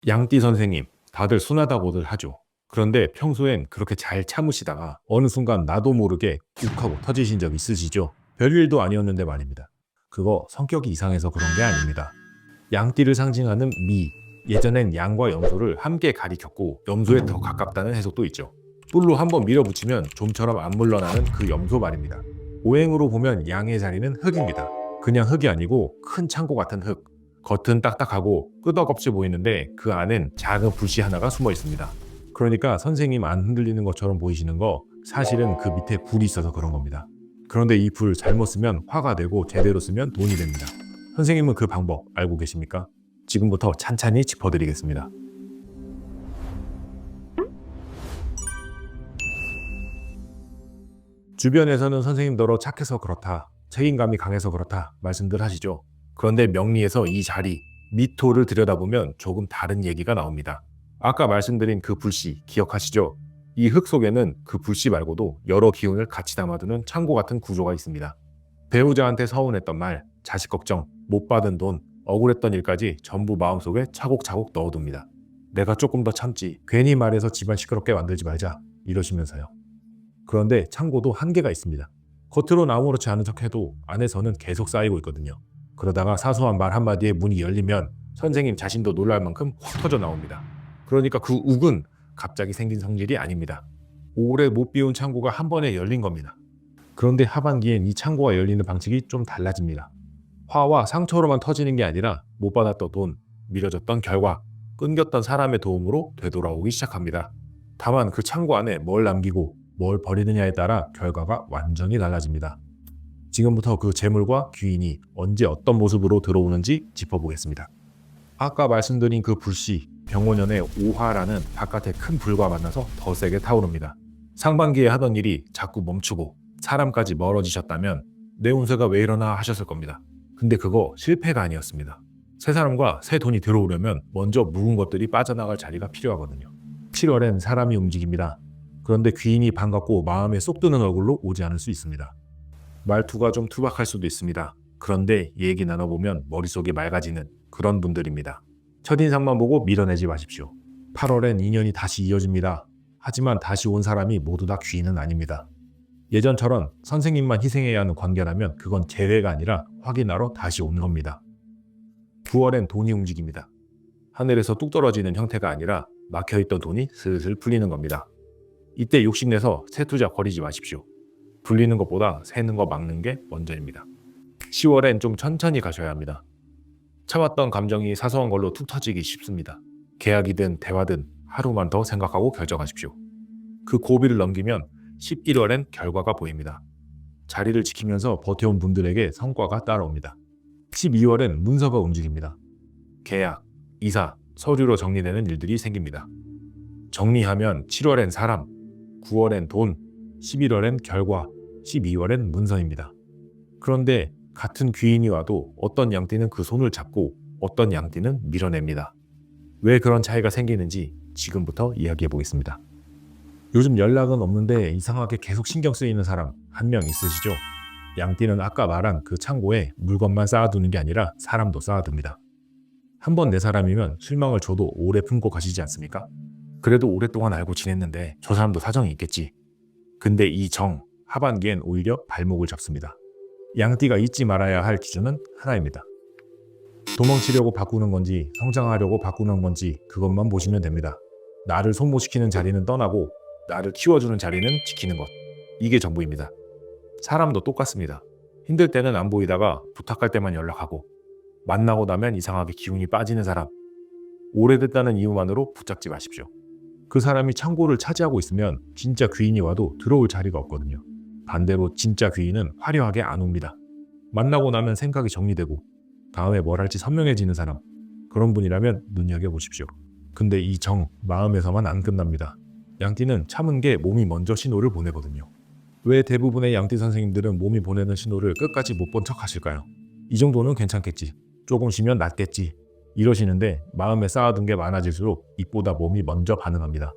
양띠 선생님, 다들 순하다고들 하죠. 그런데 평소엔 그렇게 잘 참으시다가 어느 순간 나도 모르게 욱하고 터지신 적 있으시죠? 별일도 아니었는데 말입니다. 그거 성격이 이상해서 그런 게 아닙니다. 양띠를 상징하는 미, 예전엔 양과 염소를 함께 가리켰고 염소에 더 가깝다는 해석도 있죠. 뿔로 한번 밀어붙이면 좀처럼 안 물러나는 그 염소 말입니다. 오행으로 보면 양의 자리는 흙입니다. 그냥 흙이 아니고 큰 창고 같은 흙. 겉은 딱딱하고 끄덕없이 보이는데 그 안엔 작은 불씨 하나가 숨어 있습니다. 그러니까 선생님 안 흔들리는 것처럼 보이시는 거 사실은 그 밑에 불이 있어서 그런 겁니다. 그런데 이 불 잘못 쓰면 화가 되고 제대로 쓰면 돈이 됩니다. 선생님은 그 방법 알고 계십니까? 지금부터 찬찬히 짚어드리겠습니다. 주변에서는 선생님더러 착해서 그렇다, 책임감이 강해서 그렇다 말씀들 하시죠. 그런데 명리에서 이 자리, 미토를 들여다보면 조금 다른 얘기가 나옵니다. 아까 말씀드린 그 불씨 기억하시죠? 이 흙 속에는 그 불씨 말고도 여러 기운을 같이 담아두는 창고 같은 구조가 있습니다. 배우자한테 서운했던 말, 자식 걱정, 못 받은 돈, 억울했던 일까지 전부 마음속에 차곡차곡 넣어둡니다. 내가 조금 더 참지, 괜히 말해서 집안 시끄럽게 만들지 말자 이러시면서요. 그런데 창고도 한계가 있습니다. 겉으로는 아무렇지 않은 척해도 안에서는 계속 쌓이고 있거든요. 그러다가 사소한 말 한마디에 문이 열리면 선생님 자신도 놀랄 만큼 확 터져 나옵니다. 그러니까 그 욱은 갑자기 생긴 성질이 아닙니다. 오래 못 비운 창고가 한 번에 열린 겁니다. 그런데 하반기엔 이 창고가 열리는 방식이 좀 달라집니다. 화와 상처로만 터지는 게 아니라 못 받았던 돈, 미뤄졌던 결과, 끊겼던 사람의 도움으로 되돌아오기 시작합니다. 다만 그 창고 안에 뭘 남기고 뭘 버리느냐에 따라 결과가 완전히 달라집니다. 지금부터 그 재물과 귀인이 언제 어떤 모습으로 들어오는지 짚어보겠습니다. 아까 말씀드린 그 불씨, 병원연의 오화라는 바깥의 큰 불과 만나서 더 세게 타오릅니다. 상반기에 하던 일이 자꾸 멈추고 사람까지 멀어지셨다면 내 운세가 왜 이러나 하셨을 겁니다. 근데 그거 실패가 아니었습니다. 새 사람과 새 돈이 들어오려면 먼저 묵은 것들이 빠져나갈 자리가 필요하거든요. 7월엔 사람이 움직입니다. 그런데 귀인이 반갑고 마음에 쏙 드는 얼굴로 오지 않을 수 있습니다. 말투가 좀 투박할 수도 있습니다. 그런데 얘기 나눠보면 머릿속이 맑아지는 그런 분들입니다. 첫인상만 보고 밀어내지 마십시오. 8월엔 인연이 다시 이어집니다. 하지만 다시 온 사람이 모두 다 귀인은 아닙니다. 예전처럼 선생님만 희생해야 하는 관계라면 그건 재회가 아니라 확인하러 다시 온 겁니다. 9월엔 돈이 움직입니다. 하늘에서 뚝 떨어지는 형태가 아니라 막혀있던 돈이 슬슬 풀리는 겁니다. 이때 욕심내서 새 투자 버리지 마십시오. 불리는 것보다 새는 거 막는 게 먼저입니다. 10월엔 좀 천천히 가셔야 합니다. 참았던 감정이 사소한 걸로 툭 터지기 쉽습니다. 계약이든 대화든 하루만 더 생각하고 결정하십시오. 그 고비를 넘기면 11월엔 결과가 보입니다. 자리를 지키면서 버텨온 분들에게 성과가 따라옵니다. 12월엔 문서가 움직입니다. 계약, 이사, 서류로 정리되는 일들이 생깁니다. 정리하면 7월엔 사람, 9월엔 돈, 11월엔 결과, 12월엔 문서입니다. 그런데 같은 귀인이 와도 어떤 양띠는 그 손을 잡고 어떤 양띠는 밀어냅니다. 왜 그런 차이가 생기는지 지금부터 이야기해 보겠습니다. 요즘 연락은 없는데 이상하게 계속 신경 쓰이는 사람 한 명 있으시죠? 양띠는 아까 말한 그 창고에 물건만 쌓아두는 게 아니라 사람도 쌓아둡니다. 한 번 내 사람이면 실망을 줘도 오래 품고 가시지 않습니까? 그래도 오랫동안 알고 지냈는데 저 사람도 사정이 있겠지. 근데 이 정, 하반기엔 오히려 발목을 잡습니다. 양띠가 잊지 말아야 할 기준은 하나입니다. 도망치려고 바꾸는 건지 성장하려고 바꾸는 건지 그것만 보시면 됩니다. 나를 소모시키는 자리는 떠나고 나를 키워주는 자리는 지키는 것. 이게 전부입니다. 사람도 똑같습니다. 힘들 때는 안 보이다가 부탁할 때만 연락하고 만나고 나면 이상하게 기운이 빠지는 사람. 오래됐다는 이유만으로 붙잡지 마십시오. 그 사람이 창고를 차지하고 있으면 진짜 귀인이 와도 들어올 자리가 없거든요. 반대로 진짜 귀인은 화려하게 안 옵니다. 만나고 나면 생각이 정리되고 다음에 뭘 할지 선명해지는 사람. 그런 분이라면 눈여겨보십시오. 근데 이 정, 마음에서만 안 끝납니다. 양띠는 참은 게 몸이 먼저 신호를 보내거든요. 왜 대부분의 양띠 선생님들은 몸이 보내는 신호를 끝까지 못 본 척 하실까요? 이 정도는 괜찮겠지. 조금 쉬면 낫겠지. 이러시는데 마음에 쌓아둔 게 많아질수록 입보다 몸이 먼저 반응합니다.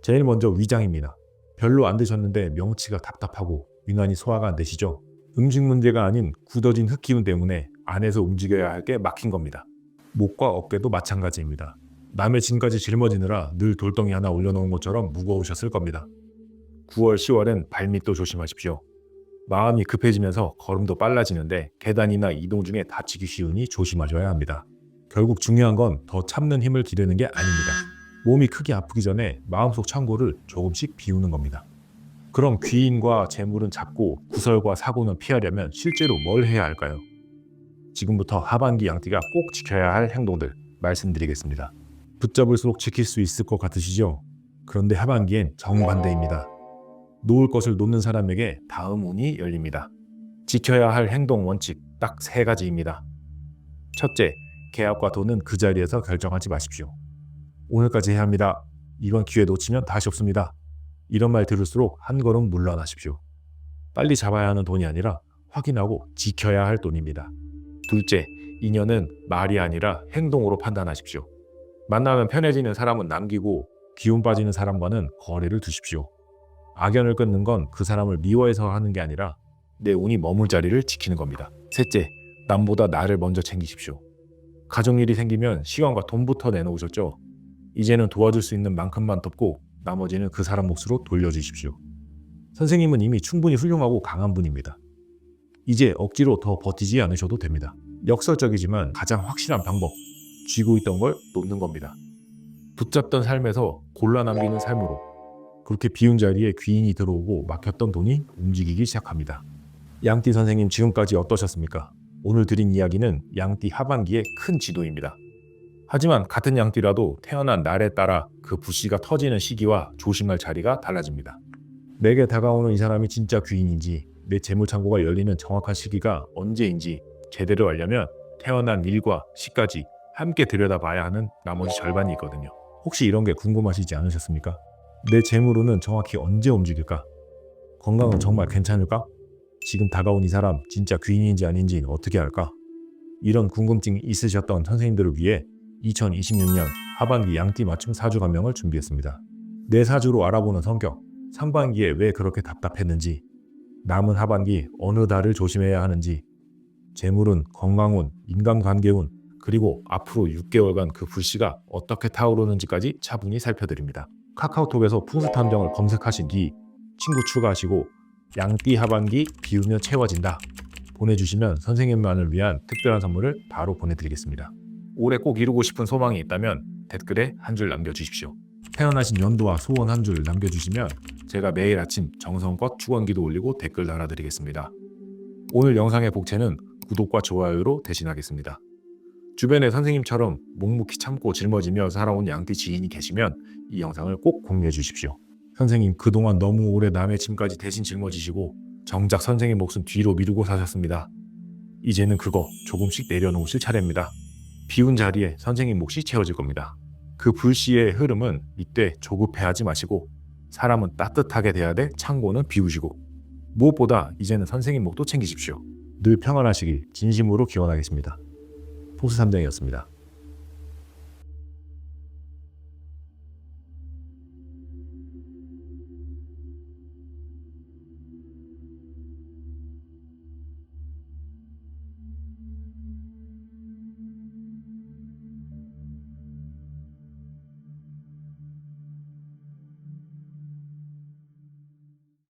제일 먼저 위장입니다. 별로 안 드셨는데 명치가 답답하고 유난히 소화가 안 되시죠? 음식 문제가 아닌 굳어진 흙기운 때문에 안에서 움직여야 할 게 막힌 겁니다. 목과 어깨도 마찬가지입니다. 남의 짐까지 짊어지느라 늘 돌덩이 하나 올려놓은 것처럼 무거우셨을 겁니다. 9월, 10월엔 발밑도 조심하십시오. 마음이 급해지면서 걸음도 빨라지는데 계단이나 이동 중에 다치기 쉬우니 조심하셔야 합니다. 결국 중요한 건 더 참는 힘을 기르는 게 아닙니다. 몸이 크게 아프기 전에 마음속 창고를 조금씩 비우는 겁니다. 그럼 귀인과 재물은 잡고 구설과 사고는 피하려면 실제로 뭘 해야 할까요? 지금부터 하반기 양띠가 꼭 지켜야 할 행동들 말씀드리겠습니다. 붙잡을수록 지킬 수 있을 것 같으시죠? 그런데 하반기엔 정반대입니다. 놓을 것을 놓는 사람에게 다음 운이 열립니다. 지켜야 할 행동 원칙 딱 3가지입니다. 첫째, 계약과 돈은 그 자리에서 결정하지 마십시오. 오늘까지 해야 합니다. 이번 기회 놓치면 다시 없습니다. 이런 말 들을수록 한 걸음 물러나십시오. 빨리 잡아야 하는 돈이 아니라 확인하고 지켜야 할 돈입니다. 둘째, 인연은 말이 아니라 행동으로 판단하십시오. 만나면 편해지는 사람은 남기고 기운 빠지는 사람과는 거리를 두십시오. 악연을 끊는 건 그 사람을 미워해서 하는 게 아니라 내 운이 머물 자리를 지키는 겁니다. 셋째, 남보다 나를 먼저 챙기십시오. 가족일이 생기면 시간과 돈부터 내놓으셨죠? 이제는 도와줄 수 있는 만큼만 돕고 나머지는 그 사람 몫으로 돌려주십시오. 선생님은 이미 충분히 훌륭하고 강한 분입니다. 이제 억지로 더 버티지 않으셔도 됩니다. 역설적이지만 가장 확실한 방법, 쥐고 있던 걸 놓는 겁니다. 붙잡던 삶에서 골라 남기는 삶으로 그렇게 비운 자리에 귀인이 들어오고 막혔던 돈이 움직이기 시작합니다. 양띠 선생님 지금까지 어떠셨습니까? 오늘 드린 이야기는 양띠 하반기의 큰 지도입니다. 하지만 같은 양띠라도 태어난 날에 따라 그 불씨가 터지는 시기와 조심할 자리가 달라집니다. 내게 다가오는 이 사람이 진짜 귀인인지 내 재물창고가 열리는 정확한 시기가 언제인지 제대로 알려면 태어난 일과 시까지 함께 들여다봐야 하는 나머지 절반이 있거든요. 혹시 이런 게 궁금하시지 않으셨습니까? 내 재물운은 정확히 언제 움직일까? 건강은 정말 괜찮을까? 지금 다가온 이 사람 진짜 귀인인지 아닌지 어떻게 알까? 이런 궁금증이 있으셨던 선생님들을 위해 2026년 하반기 양띠 맞춤 사주 감명을 준비했습니다. 내 사주로 알아보는 성격, 상반기에 왜 그렇게 답답했는지, 남은 하반기 어느 달을 조심해야 하는지, 재물운, 건강운, 인간관계운, 그리고 앞으로 6개월간 그 불씨가 어떻게 타오르는지까지 차분히 살펴드립니다. 카카오톡에서 풍수탐정을 검색하신 뒤 친구 추가하시고 양띠 하반기 비우면 채워진다 보내주시면 선생님만을 위한 특별한 선물을 바로 보내드리겠습니다. 올해 꼭 이루고 싶은 소망이 있다면 댓글에 한 줄 남겨주십시오. 태어나신 연도와 소원 한 줄 남겨주시면 제가 매일 아침 정성껏 축원기도 올리고 댓글 달아드리겠습니다. 오늘 영상의 복채는 구독과 좋아요로 대신하겠습니다. 주변에 선생님처럼 묵묵히 참고 짊어지며 살아온 양띠 지인이 계시면 이 영상을 꼭 공유해 주십시오. 선생님 그동안 너무 오래 남의 짐까지 대신 짊어지시고 정작 선생님 몫은 뒤로 미루고 사셨습니다. 이제는 그거 조금씩 내려놓으실 차례입니다. 비운 자리에 선생님 몫이 채워질 겁니다. 그 불씨의 흐름은 이때 조급해하지 마시고 사람은 따뜻하게 돼야 돼 창고는 비우시고 무엇보다 이제는 선생님 몫도 챙기십시오. 늘 평안하시길 진심으로 기원하겠습니다. 풍수삼정이었습니다.